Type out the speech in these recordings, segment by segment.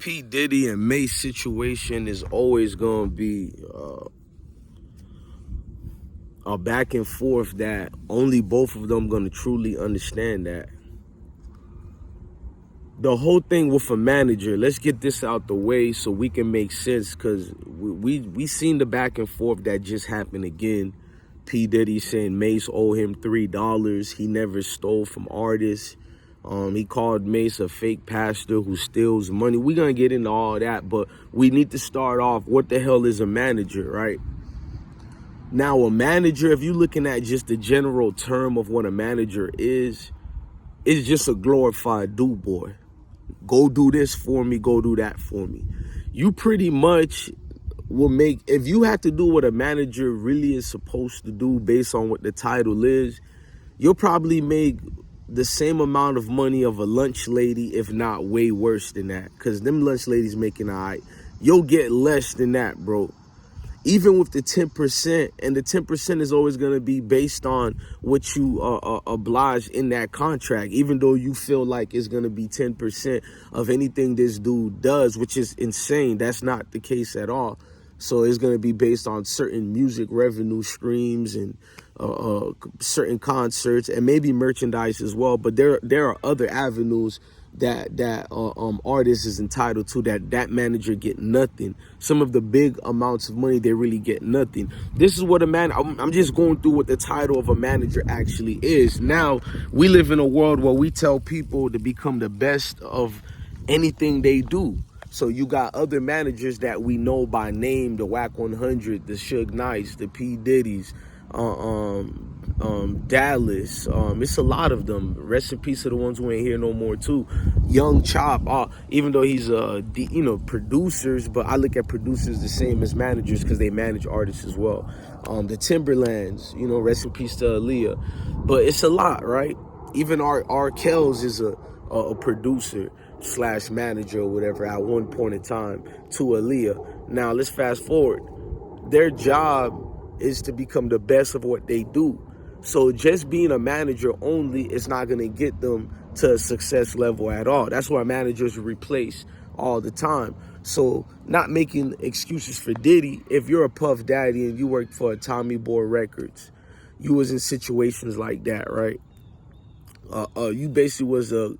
P. Diddy and Mace situation is always going to be a back and forth that only both of them going to truly understand that. The whole thing with a manager, let's get this out the way so we can make sense, because we seen the back and forth that just happened again. P. Diddy saying Mace owe him $3. He never stole from artists. He called Mace a fake pastor who steals money. We're going to get into all that, but we need to start off, what the hell is a manager, right? Now, a manager, if you're looking at just the general term of what a manager is, it's just a glorified do-boy. Go do this for me, go do that for me. You pretty much will make, if you have to do what a manager really is supposed to do based on what the title is, you'll probably make the same amount of money of a lunch lady, if not way worse than that. Because them lunch ladies making all right. You'll get less than that, bro. Even with the 10%, and the 10% is always going to be based on what you oblige in that contract, even though you feel like it's going to be 10% of anything this dude does, which is insane. That's not the case at all. So it's going to be based on certain music revenue streams and certain concerts and maybe merchandise as well. But there are other avenues that artist is entitled to that manager get nothing. Some of the big amounts of money, they really get nothing. This is what I'm just going through what the title of a manager actually is. Now, we live in a world where we tell people to become the best of anything they do. So you got other managers that we know by name, the Whack 100, the Suge Knights, the P. Diddy's, Dallas. It's a lot of them. Rest in peace to the ones who ain't here no more too. Young Chop, even though he's producers, but I look at producers the same as managers because they manage artists as well. The Timberlands, rest in peace to Aaliyah. But it's a lot, right? Even R. Kells is a producer / manager or whatever at one point in time to Aaliyah. Now let's fast forward. Their job is to become the best of what they do. So just being a manager only is not going to get them to a success level at all. That's why managers replace all the time. So not making excuses for Diddy, if you're a Puff Daddy and you work for a Tommy Boy Records, you was in situations like that, right? You basically was a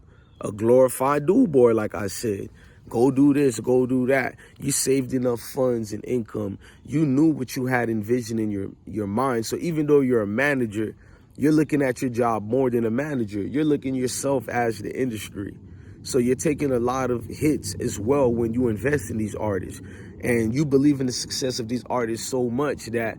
glorified dude boy, like I said. Go do this, go do that. You saved enough funds and income. You knew what you had envisioned in your mind. So even though you're a manager, you're looking at your job more than a manager. You're looking yourself as the industry. So you're taking a lot of hits as well when you invest in these artists. And you believe in the success of these artists so much that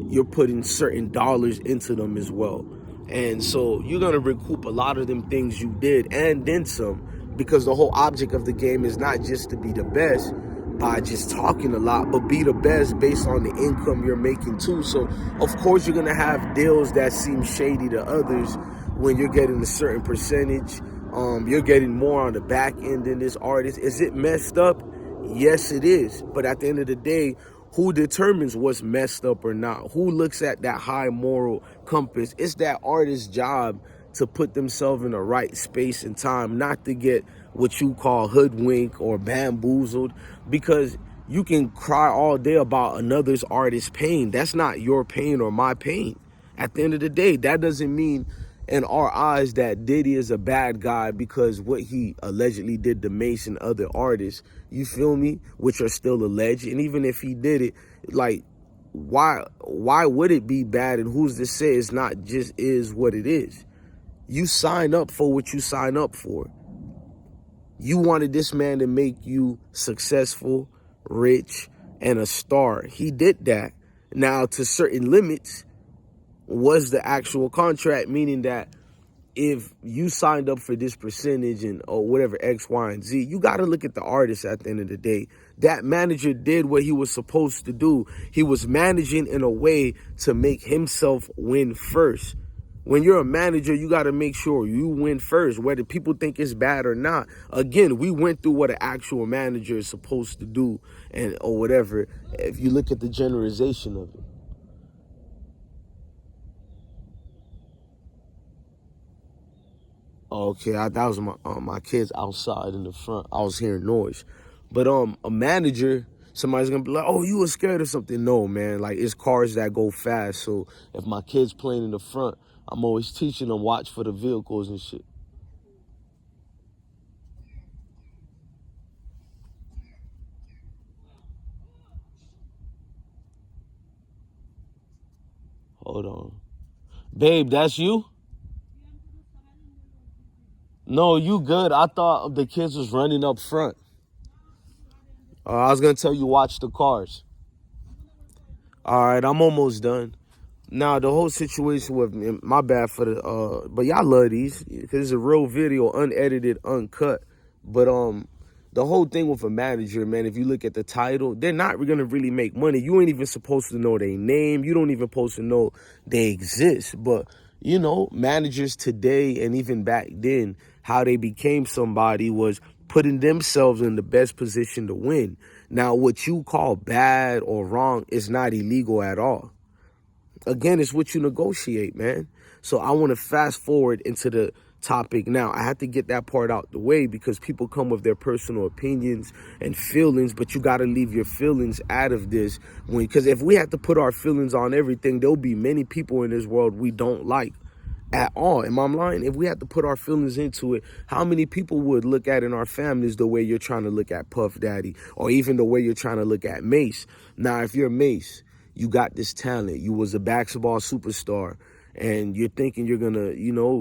you're putting certain dollars into them as well. And so you're going to recoup a lot of them things you did and then some, because the whole object of the game is not just to be the best by just talking a lot, but be the best based on the income you're making too. So of course you're going to have deals that seem shady to others when you're getting a certain percentage. You're getting more on the back end than this artist. Is it messed up? Yes, it is. But at the end of the day, who determines what's messed up or not? Who looks at that high moral compass? It's that artist's job to put themselves in the right space and time, not to get what you call hoodwink or bamboozled, because you can cry all day about another's artist's pain. That's not your pain or my pain. At the end of the day, that doesn't mean in our eyes that Diddy is a bad guy because what he allegedly did to Mace and other artists, you feel me, which are still alleged. And even if he did it, like, why would it be bad? And who's to say it's not just is what it is? You sign up for what you sign up for. You wanted this man to make you successful, rich, and a star. He did that. Now, to certain limits, was the actual contract, meaning that if you signed up for this percentage and or whatever X, Y, and Z, you got to look at the artist at the end of the day. That manager did what he was supposed to do. He was managing in a way to make himself win first. When you're a manager, you got to make sure you win first, whether people think it's bad or not. Again, we went through what an actual manager is supposed to do and or whatever, if you look at the generalization of it. Okay, that was my kids outside in the front. I was hearing noise, but a manager, somebody's gonna be like, "Oh, you were scared of something?" No, man. Like it's cars that go fast. So if my kids playing in the front, I'm always teaching them watch for the vehicles and shit. Hold on, babe. That's you? No, you good. I thought the kids was running up front. I was gonna tell you watch the cars. All right, I'm almost done. Now the whole situation with me, my bad for the but y'all love these because it's a real video, unedited, uncut. But the whole thing with a manager, man, if you look at the title, they're not gonna really make money. You ain't even supposed to know their name. You don't even supposed to know they exist. But you know, managers today and even back then, how they became somebody was putting themselves in the best position to win. Now, what you call bad or wrong is not illegal at all. Again, it's what you negotiate, man. So I want to fast forward into the topic now. I have to get that part out the way because people come with their personal opinions and feelings, but you got to leave your feelings out of this. Because if we had to put our feelings on everything, there'll be many people in this world we don't like at all. Am I lying? If we had to put our feelings into it, how many people would look at in our families the way you're trying to look at Puff Daddy, or even the way you're trying to look at Mace? Now, if you're Mace, you got this talent. You was a basketball superstar, and you're thinking you're gonna,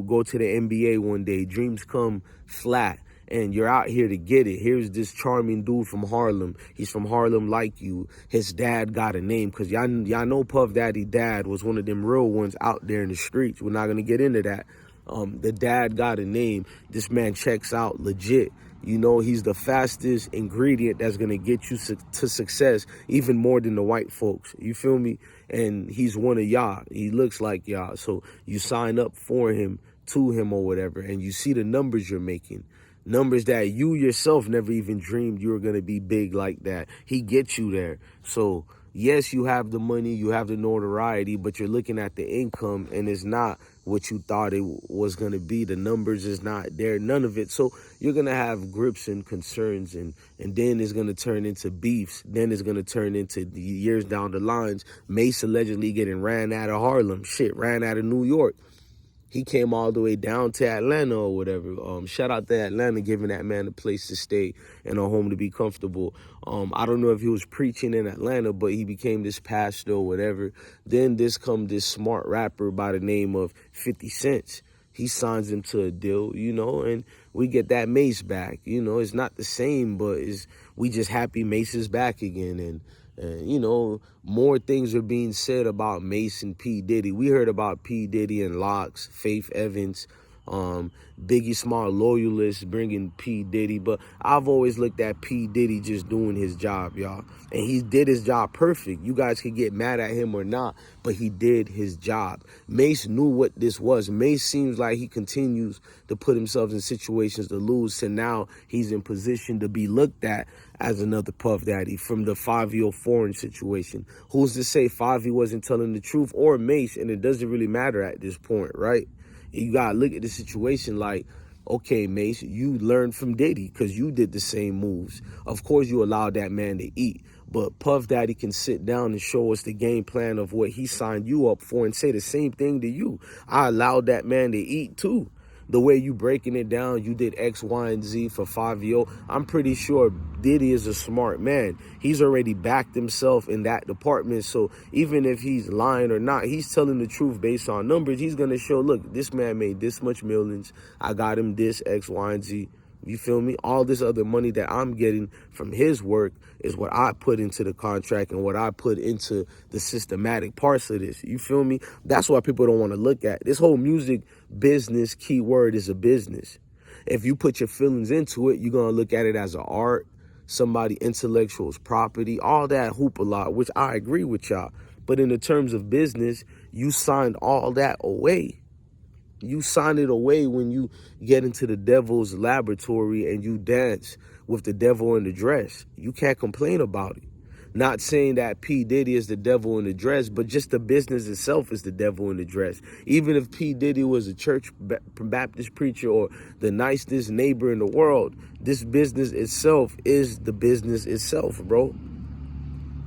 go to the NBA one day. Dreams come flat, and you're out here to get it. Here's this charming dude from Harlem. He's from Harlem like you. His dad got a name, because y'all know Puff Daddy dad was one of them real ones out there in the streets. We're not going to get into that. The dad got a name. This man checks out legit. You know, he's the fastest ingredient that's going to get you to success, even more than the white folks. You feel me? And he's one of y'all. He looks like y'all. So you sign up for him, to him or whatever, and you see the numbers you're making. Numbers that you yourself never even dreamed you were going to be big like that. He gets you there. So yes, you have the money, you have the notoriety, but you're looking at the income and it's not what you thought it was going to be. The numbers is not there, none of it. So you're going to have grips and concerns, and then it's going to turn into beefs. Then it's going to turn into the years down the lines. Mace allegedly getting ran out of Harlem. Shit, ran out of New York. He came all the way down to Atlanta or whatever. Shout out to Atlanta, giving that man a place to stay and a home to be comfortable. I don't know if he was preaching in Atlanta, but he became this pastor or whatever. Then this smart rapper by the name of 50 Cent. He signs him to a deal, and we get that Mace back. It's not the same, but we just happy Mace is back again. And more things are being said about Mace and P. Diddy. We heard about P. Diddy and Locks, Faith Evans, Biggie Small loyalists bringing P. Diddy. But I've always looked at P. Diddy just doing his job, y'all. And he did his job perfect. You guys can get mad at him or not, but he did his job. Mace knew what this was. Mace seems like he continues to put himself in situations to lose, so now he's in position to be looked at as another Puff Daddy from the 5-year foreign situation. Who's to say 5 wasn't telling the truth, or Mace, and it doesn't really matter at this point, right? You gotta look at the situation like, okay, Mace, you learned from Diddy because you did the same moves. Of course, you allowed that man to eat. But Puff Daddy can sit down and show us the game plan of what he signed you up for and say the same thing to you. I allowed that man to eat too. The way you breaking it down, you did X, Y, and Z for 5-0. I'm pretty sure Diddy is a smart man. He's already backed himself in that department. So even if he's lying or not, he's telling the truth based on numbers. He's going to show, look, this man made this much millions. I got him this X, Y, and Z. You feel me? All this other money that I'm getting from his work is what I put into the contract and what I put into the systematic parts of this. You feel me? That's why people don't want to look at this whole music business. Keyword is a business. If you put your feelings into it, you're going to look at it as an art, somebody intellectual's property, all that hoop a lot, which I agree with y'all. But in the terms of business, you signed all that away. You sign it away when you get into the devil's laboratory and you dance with the devil in the dress. You can't complain about it. Not saying that P. Diddy is the devil in the dress, but just the business itself is the devil in the dress. Even if P. Diddy was a church Baptist preacher or the nicest neighbor in the world, this business itself is the business itself, bro.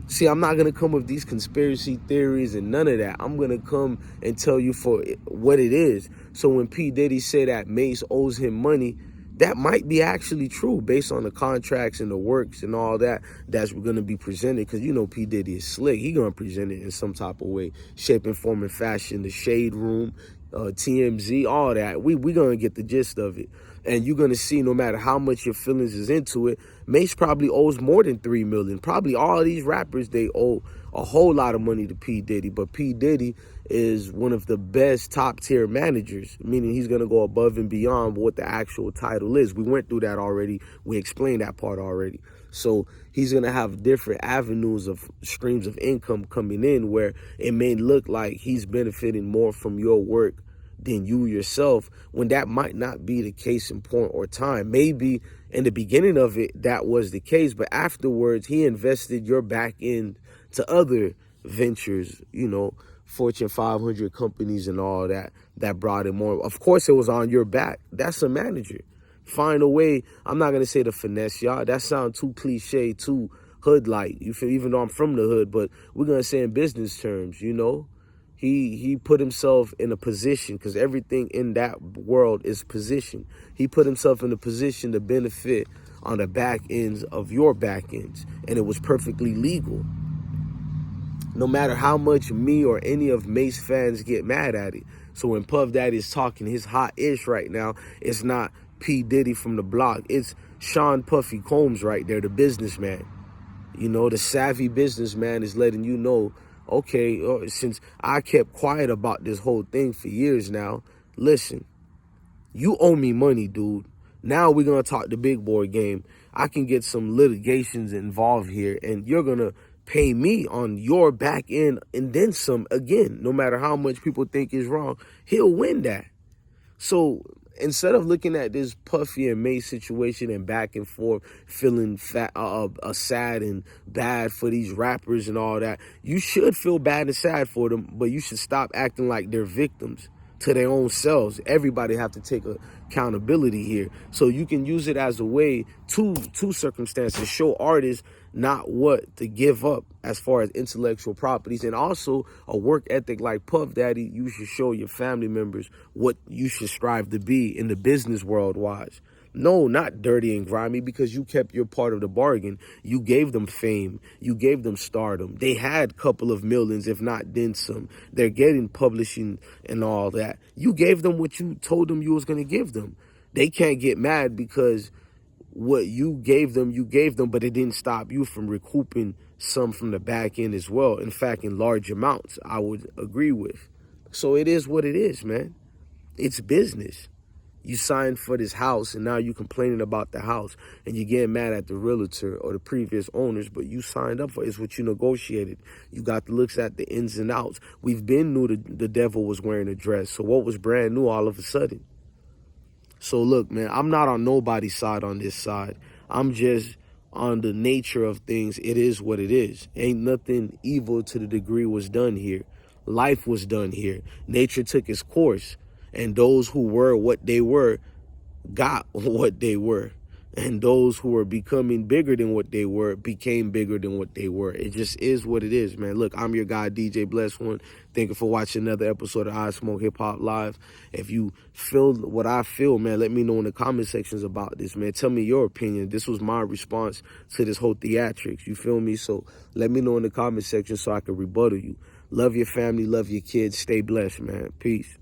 See, I'm not going to come with these conspiracy theories and none of that. I'm going to come and tell you for what it is. So when P. Diddy said that Mace owes him money, that might be actually true based on the contracts and the works and all that that's going to be presented. Because, you know, P. Diddy is slick. He going to present it in some type of way, shape and form and fashion, the Shade Room, TMZ, all that. We going to get the gist of it. And you're going to see no matter how much your feelings is into it, Mace probably owes more than 3 million. Probably all these rappers, they owe a whole lot of money to P. Diddy. But P. Diddy is one of the best top tier managers, meaning he's going to go above and beyond what the actual title is. We went through that already. We explained that part already. So he's going to have different avenues of streams of income coming in where it may look like he's benefiting more from your work than you yourself, when that might not be the case in point or time. Maybe in the beginning of it, that was the case, but afterwards, he invested your back end to other ventures, you know, Fortune 500 companies and all that, that brought him more. Of course, it was on your back. That's a manager. Find a way. I'm not going to say to finesse y'all. That sounds too cliche, too hood-like. You feel, even though I'm from the hood, but we're going to say in business terms, you know. He put himself in a position, because everything in that world is position. He put himself in a position to benefit on the back ends of your back ends. And it was perfectly legal. No matter how much me or any of Mace fans get mad at it. So when Puff Daddy is talking his hot ish right now, it's not P. Diddy from the block. It's Sean Puffy Combs right there, the businessman. You know, the savvy businessman is letting you know, okay, since I kept quiet about this whole thing for years now, listen, you owe me money, dude. Now we're going to talk the big boy game. I can get some litigations involved here, and you're going to pay me on your back end and then some again. No matter how much people think is wrong, he'll win that. So instead of looking at this Puffy and Mace situation and back and forth, feeling sad and bad for these rappers and all that, you should feel bad and sad for them, but you should stop acting like they're victims to their own selves. Everybody have to take accountability here. So you can use it as a way to circumstances, show artists not what to give up as far as intellectual properties, and also a work ethic like Puff Daddy. You should show your family members what you should strive to be in the business world wise. No, not dirty and grimy, because you kept your part of the bargain. You gave them fame. You gave them stardom. They had a couple of millions, if not then some. They're getting publishing and all that. You gave them what you told them you was going to give them. They can't get mad because what you gave them, but it didn't stop you from recouping some from the back end as well. In fact, in large amounts, I would agree with. So it is what it is, man. It's business. You signed for this house, and now you're complaining about the house, and you're getting mad at the realtor or the previous owners, but you signed up for it. It's what you negotiated. You got the looks at the ins and outs. We've been knew the devil was wearing a dress, so what was brand new all of a sudden? So look, man, I'm not on nobody's side on this side. I'm just on the nature of things. It is what it is. Ain't nothing evil to the degree was done here. Life was done here. Nature took its course. And those who were what they were got what they were. And those who were becoming bigger than what they were became bigger than what they were. It just is what it is, man. Look, I'm your guy, DJ Bless One. Thank you for watching another episode of I Smoke Hip Hop Live. If you feel what I feel, man, let me know in the comment sections about this, man. Tell me your opinion. This was my response to this whole theatrics. You feel me? So let me know in the comment section so I can rebuttal you. Love your family. Love your kids. Stay blessed, man. Peace.